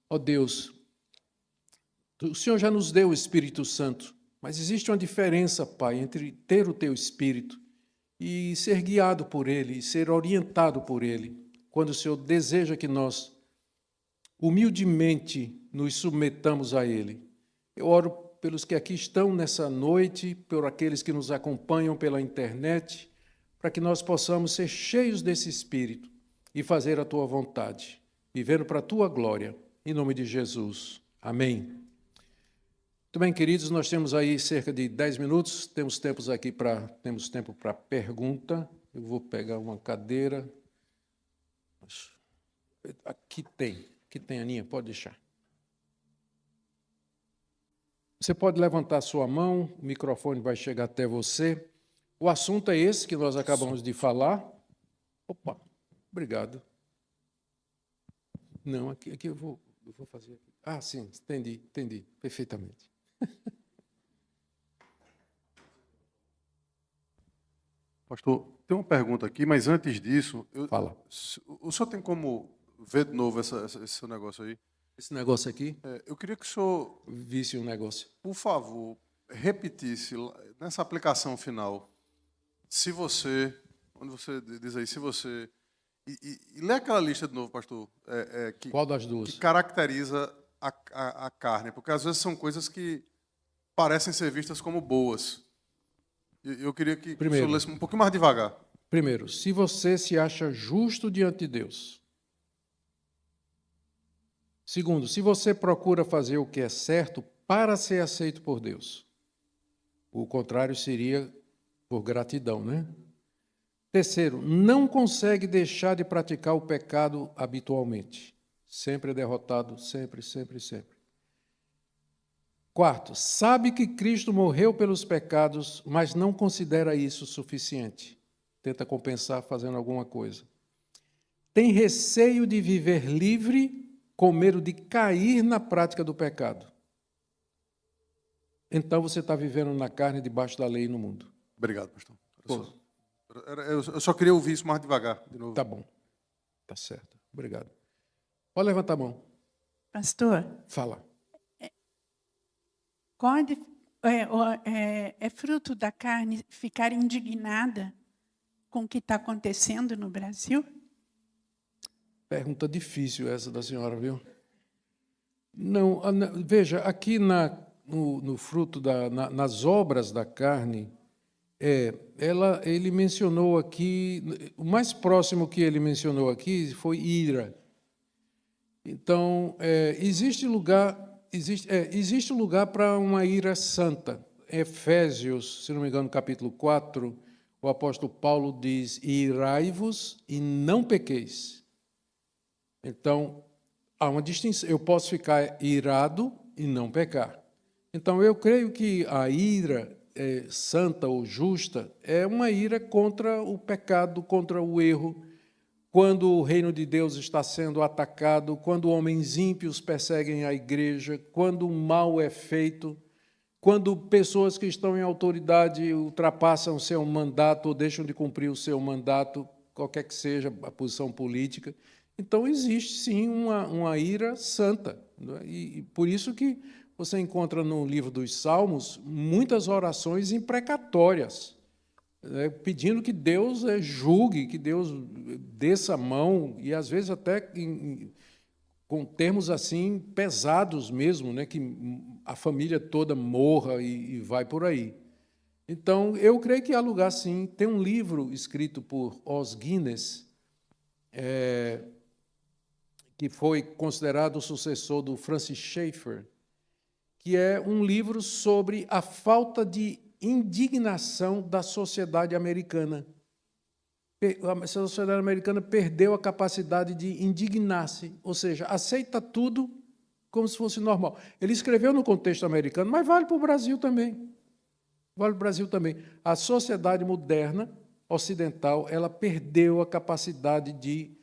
Ó Deus, o Senhor já nos deu o Espírito Santo, mas existe uma diferença, Pai, entre ter o Teu Espírito e ser guiado por Ele, ser orientado por Ele, quando o Senhor deseja que nós humildemente nos submetamos a Ele. Eu oro pelos que aqui estão nessa noite, por aqueles que nos acompanham pela internet, para que nós possamos ser cheios desse Espírito e fazer a Tua vontade, vivendo para a Tua glória, em nome de Jesus. Amém. Muito bem, queridos, nós temos aí cerca de 10 minutos, temos tempo para pergunta. Eu vou pegar uma cadeira. Aqui tem, Aninha, pode deixar. Você pode levantar sua mão, o microfone vai chegar até você. O assunto é esse que nós acabamos de falar. Opa, obrigado. Não, aqui eu vou fazer aqui. Ah, sim, entendi perfeitamente. Pastor, tem uma pergunta aqui, mas antes disso, Fala. O senhor tem como ver de novo esse negócio aí? Esse negócio aqui, Eu queria que o senhor, visse um negócio. por favor, repetisse nessa aplicação final, se você, onde você diz aí, se você, e lê aquela lista de novo, pastor, Qual das duas? que caracteriza a carne, porque às vezes são coisas que parecem ser vistas como boas. Eu queria que o Primeiro. senhor lesse um pouquinho mais devagar. Primeiro, se você se acha justo diante de Deus. Segundo, se você procura fazer o que é certo para ser aceito por Deus. O contrário seria por gratidão, né? Terceiro, não consegue deixar de praticar o pecado habitualmente. Sempre derrotado, sempre, sempre, sempre. Quarto, sabe que Cristo morreu pelos pecados, mas não considera isso suficiente. Tenta compensar fazendo alguma coisa. Tem receio de viver livre, com medo de cair na prática do pecado. Então você está vivendo na carne, debaixo da lei no mundo. Obrigado, pastor. Eu só queria ouvir isso mais devagar, de novo. Tá bom. Tá certo. Obrigado. Pode levantar a mão. Pastor, Fala. é fruto da carne ficar indignada com o que está acontecendo no Brasil? Pergunta difícil essa da senhora, viu? Não, veja, aqui no fruto nas obras da carne, ele mencionou aqui, o mais próximo que ele mencionou aqui foi ira. Então, existe lugar para uma ira santa. Efésios, se não me engano, capítulo 4, o apóstolo Paulo diz: irai-vos e não pequeis. Então, há uma distinção. Eu posso ficar irado e não pecar. Então, eu creio que a ira santa ou justa é uma ira contra o pecado, contra o erro, quando o reino de Deus está sendo atacado, quando homens ímpios perseguem a igreja, quando o mal é feito, quando pessoas que estão em autoridade ultrapassam o seu mandato ou deixam de cumprir o seu mandato, qualquer que seja a posição política. Então, existe, sim, uma ira santa. E por isso que você encontra no livro dos Salmos muitas orações imprecatórias, pedindo que Deus julgue, que Deus desça a mão, e às vezes até com termos assim pesados mesmo, né, que a família toda morra e vai por aí. Então, eu creio que há lugar, sim. Tem um livro escrito por Os Guinness, que foi considerado o sucessor do Francis Schaeffer, que é um livro sobre a falta de indignação da sociedade americana. A sociedade americana perdeu a capacidade de indignar-se, ou seja, aceita tudo como se fosse normal. Ele escreveu no contexto americano, mas vale para o Brasil também. Vale para o Brasil também. A sociedade moderna, ocidental, ela perdeu a capacidade de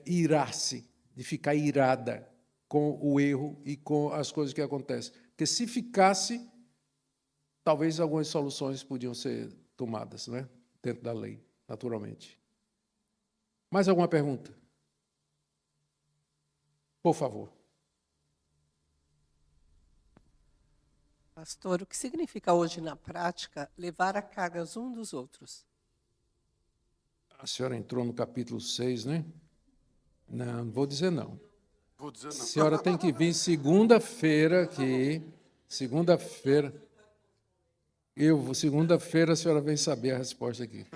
irar-se, de ficar irada com o erro e com as coisas que acontecem. Porque se ficasse, talvez algumas soluções podiam ser tomadas, né? Dentro da lei, naturalmente. Mais alguma pergunta? Por favor. Pastor, o que significa hoje na prática levar a cargas um dos outros? A senhora entrou no capítulo 6, né? Não vou dizer não. Vou dizer não. A senhora tem que vir segunda-feira aqui. Segunda-feira. Segunda-feira a senhora vem saber a resposta aqui.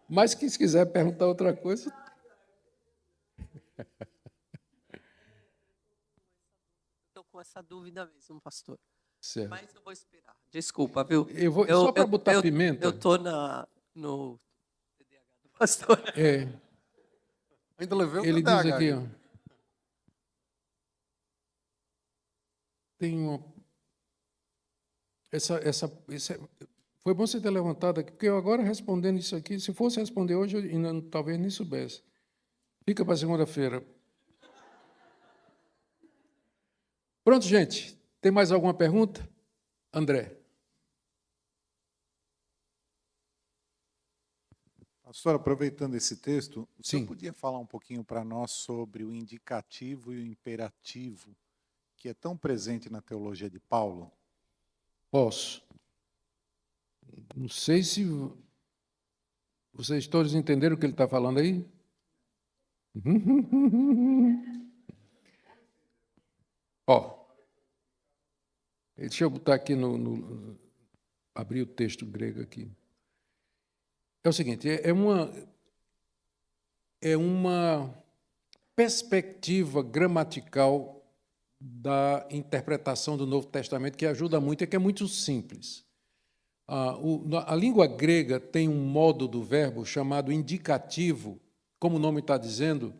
Mas que se quiser perguntar outra coisa. Estou com essa dúvida mesmo, pastor. Certo. Mas eu vou esperar. Desculpa, viu? Só para botar pimenta. Eu estou no TDAH do pastor. Ainda levei o Ele TDAH diz aqui, aí. ó. Tem uma. Foi bom você ter levantado aqui, porque eu agora respondendo isso aqui, se fosse responder hoje, eu ainda, talvez nem soubesse. Fica para segunda-feira. Pronto, gente. Tem mais alguma pergunta? André. Pastor, aproveitando esse texto, o senhor Sim. podia falar um pouquinho para nós sobre o indicativo e o imperativo, que é tão presente na teologia de Paulo? Posso. Não sei se vocês todos entenderam o que ele está falando aí. Ó, deixa eu botar aqui abrir o texto grego aqui. É o seguinte, é uma perspectiva gramatical da interpretação do Novo Testamento que ajuda muito, que é muito simples. A língua grega tem um modo do verbo chamado indicativo, como o nome está dizendo,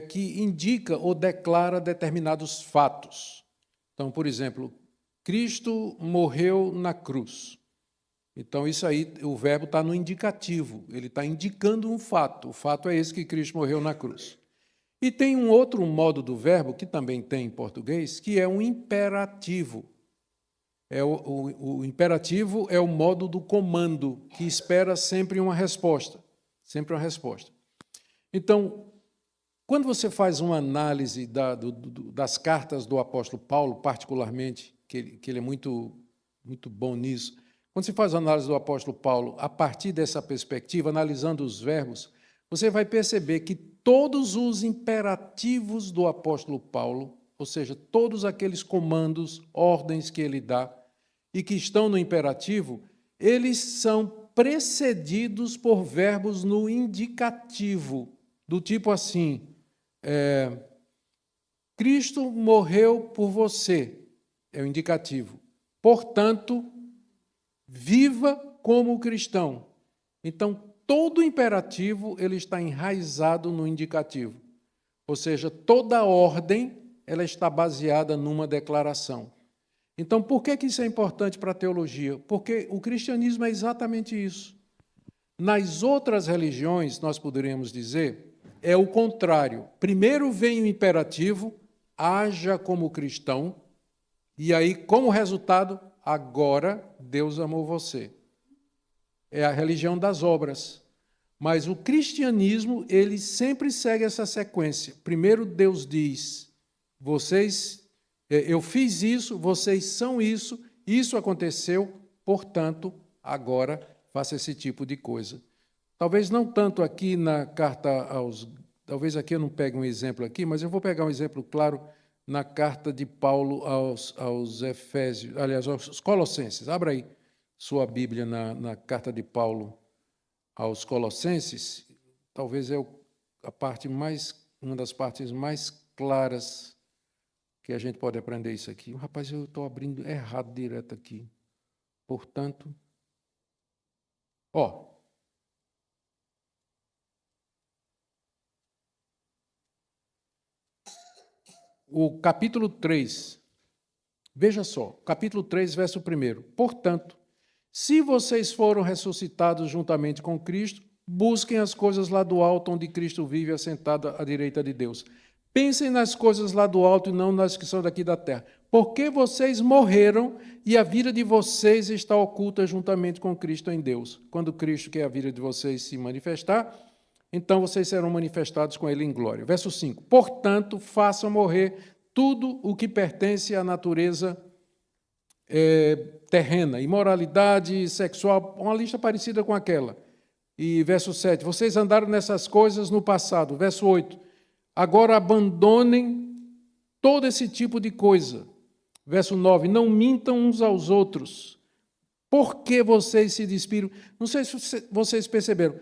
que indica ou declara determinados fatos. Então, por exemplo, Cristo morreu na cruz. Então, isso aí, o verbo está no indicativo, ele está indicando um fato. O fato é esse, que Cristo morreu na cruz. E tem um outro modo do verbo, que também tem em português, que é um imperativo. O imperativo é o modo do comando, que espera sempre uma resposta. Sempre uma resposta. Então, quando você faz uma análise das cartas do apóstolo Paulo, particularmente, que ele é muito bom nisso, quando você faz a análise do apóstolo Paulo, a partir dessa perspectiva, analisando os verbos, você vai perceber que todos os imperativos do apóstolo Paulo, ou seja, todos aqueles comandos, ordens que ele dá e que estão no imperativo, eles são precedidos por verbos no indicativo, do tipo assim, Cristo morreu por você, é o indicativo. Portanto, viva como cristão. Então, todo imperativo ele está enraizado no indicativo. Ou seja, toda ordem ela está baseada numa declaração. Então, por que isso é importante para a teologia? Porque o cristianismo é exatamente isso. Nas outras religiões, nós poderíamos dizer, é o contrário. Primeiro vem o imperativo, haja como cristão, e aí, como resultado, agora Deus amou você. É a religião das obras. Mas o cristianismo, ele sempre segue essa sequência. Primeiro Deus diz, eu fiz isso, vocês são isso aconteceu, portanto, agora faça esse tipo de coisa. Talvez não tanto aqui na carta talvez aqui eu não pegue um exemplo aqui, mas eu vou pegar um exemplo claro na carta de Paulo aos Efésios, aliás, aos Colossenses. Abra aí sua Bíblia na carta de Paulo aos Colossenses. Talvez é uma das partes mais claras que a gente pode aprender isso aqui. Rapaz, eu estou abrindo errado direto aqui. Portanto, o capítulo 3, veja só, capítulo 3, verso 1. Portanto, se vocês foram ressuscitados juntamente com Cristo, busquem as coisas lá do alto, onde Cristo vive assentado à direita de Deus. Pensem nas coisas lá do alto e não nas que são daqui da terra. Porque vocês morreram e a vida de vocês está oculta juntamente com Cristo em Deus. Quando Cristo, que é a vida de vocês, se manifestar, então vocês serão manifestados com ele em glória. Verso 5. Portanto, façam morrer tudo o que pertence à natureza terrena, imoralidade sexual, uma lista parecida com aquela. E verso 7. Vocês andaram nessas coisas no passado. Verso 8. Agora abandonem todo esse tipo de coisa. Verso 9. Não mintam uns aos outros. Por que vocês se despiram? Não sei se vocês perceberam.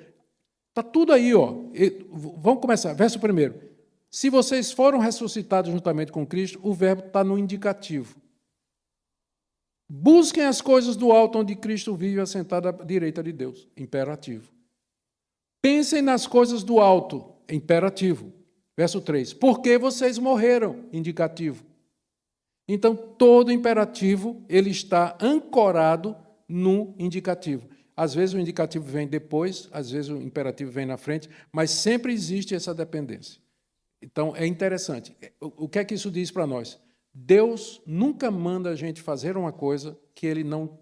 Está tudo aí, Vamos começar. Verso 1. Se vocês foram ressuscitados juntamente com Cristo, o verbo está no indicativo. Busquem as coisas do alto, onde Cristo vive assentado à direita de Deus. Imperativo. Pensem nas coisas do alto. Imperativo. Verso 3. Porque vocês morreram. Indicativo. Então, todo imperativo ele está ancorado no indicativo. Às vezes o indicativo vem depois, às vezes o imperativo vem na frente, mas sempre existe essa dependência. Então, é interessante. O que é que isso diz para nós? Deus nunca manda a gente fazer uma coisa que Ele não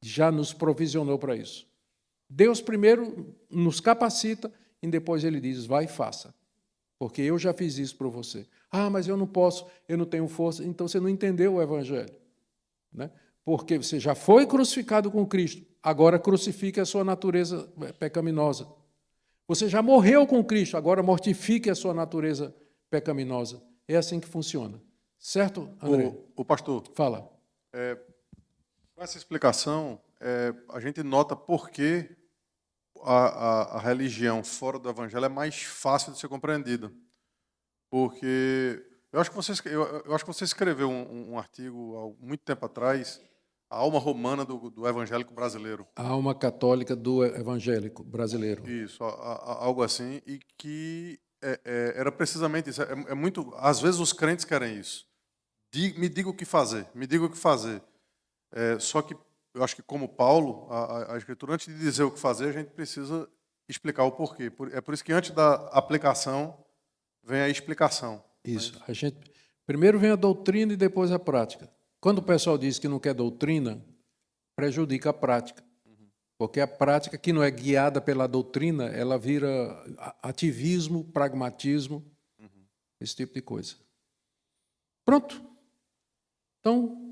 já nos provisionou para isso. Deus primeiro nos capacita e depois Ele diz, vai e faça, porque eu já fiz isso para você. Ah, mas eu não posso, eu não tenho força. Então, você não entendeu o Evangelho, né? Porque você já foi crucificado com Cristo, agora crucifique a sua natureza pecaminosa. Você já morreu com Cristo, agora mortifique a sua natureza pecaminosa. É assim que funciona. Certo, André? O pastor, Fala. Com essa explicação, a gente nota por que a religião fora do evangelho é mais fácil de ser compreendida. Porque eu acho que você escreveu um artigo há muito tempo atrás, a alma romana do evangélico brasileiro. A alma católica do evangélico brasileiro. Isso, algo assim, e que era precisamente isso. Às vezes os crentes querem isso. Me diga o que fazer, me diga o que fazer. Só que eu acho que, como Paulo, a Escritura, antes de dizer o que fazer, a gente precisa explicar o porquê. É por isso que antes da aplicação vem a explicação. Isso. A gente, primeiro vem a doutrina e depois a prática. Quando o pessoal diz que não quer doutrina, prejudica a prática. Porque a prática que não é guiada pela doutrina, ela vira ativismo, pragmatismo, esse tipo de coisa. Pronto. Então,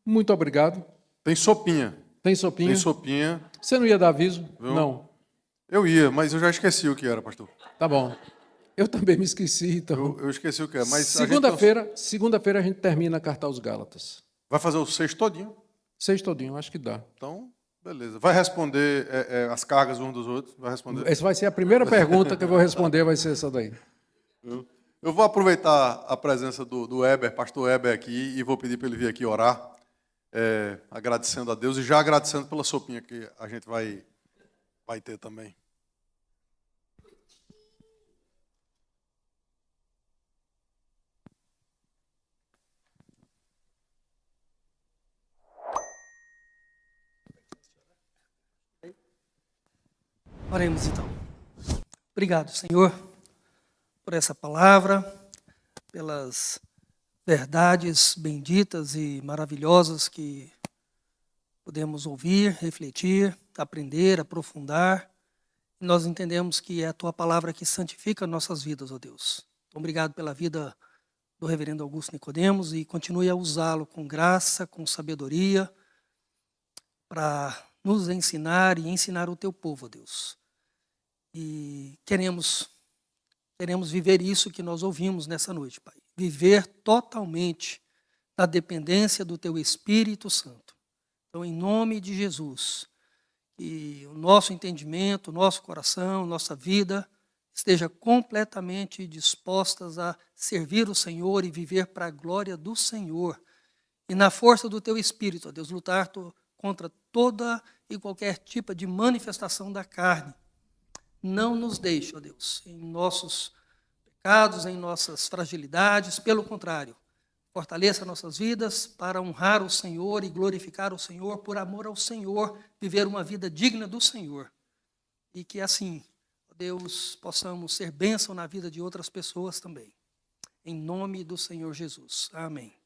muito obrigado. Tem sopinha. Tem sopinha? Tem sopinha. Você não ia dar aviso? Viu? Não. Eu ia, mas eu já esqueci o que era, pastor. Tá bom. Eu também me esqueci, então. Eu esqueci o que era. Mas segunda-feira a gente termina a carta aos Gálatas. vai fazer o 6 todinho. 6 todinho, acho que dá. Então, beleza. Vai responder as cargas uns dos outros? Vai responder. Essa vai ser a primeira pergunta que eu vou responder, vai ser essa daí. Eu vou aproveitar a presença do Heber, pastor Heber aqui, e vou pedir para ele vir aqui orar, agradecendo a Deus e já agradecendo pela sopinha que a gente vai ter também. Oremos então. Obrigado, Senhor, por essa palavra, pelas verdades benditas e maravilhosas que podemos ouvir, refletir, aprender, aprofundar. E nós entendemos que é a Tua palavra que santifica nossas vidas, ó Deus. Obrigado pela vida do reverendo Augusto Nicodemos e continue a usá-lo com graça, com sabedoria, para nos ensinar e ensinar o Teu povo, ó Deus. E queremos viver isso que nós ouvimos nessa noite, Pai. Viver totalmente na dependência do Teu Espírito Santo. Então, em nome de Jesus, que o nosso entendimento, o nosso coração, nossa vida esteja completamente dispostas a servir o Senhor e viver para a glória do Senhor. E na força do Teu Espírito, ó Deus, lutar contra toda e qualquer tipo de manifestação da carne. Não nos deixe, ó Deus, em nossos pecados, em nossas fragilidades. Pelo contrário, fortaleça nossas vidas para honrar o Senhor e glorificar o Senhor, por amor ao Senhor, viver uma vida digna do Senhor. E que assim, ó Deus, possamos ser bênção na vida de outras pessoas também. Em nome do Senhor Jesus. Amém.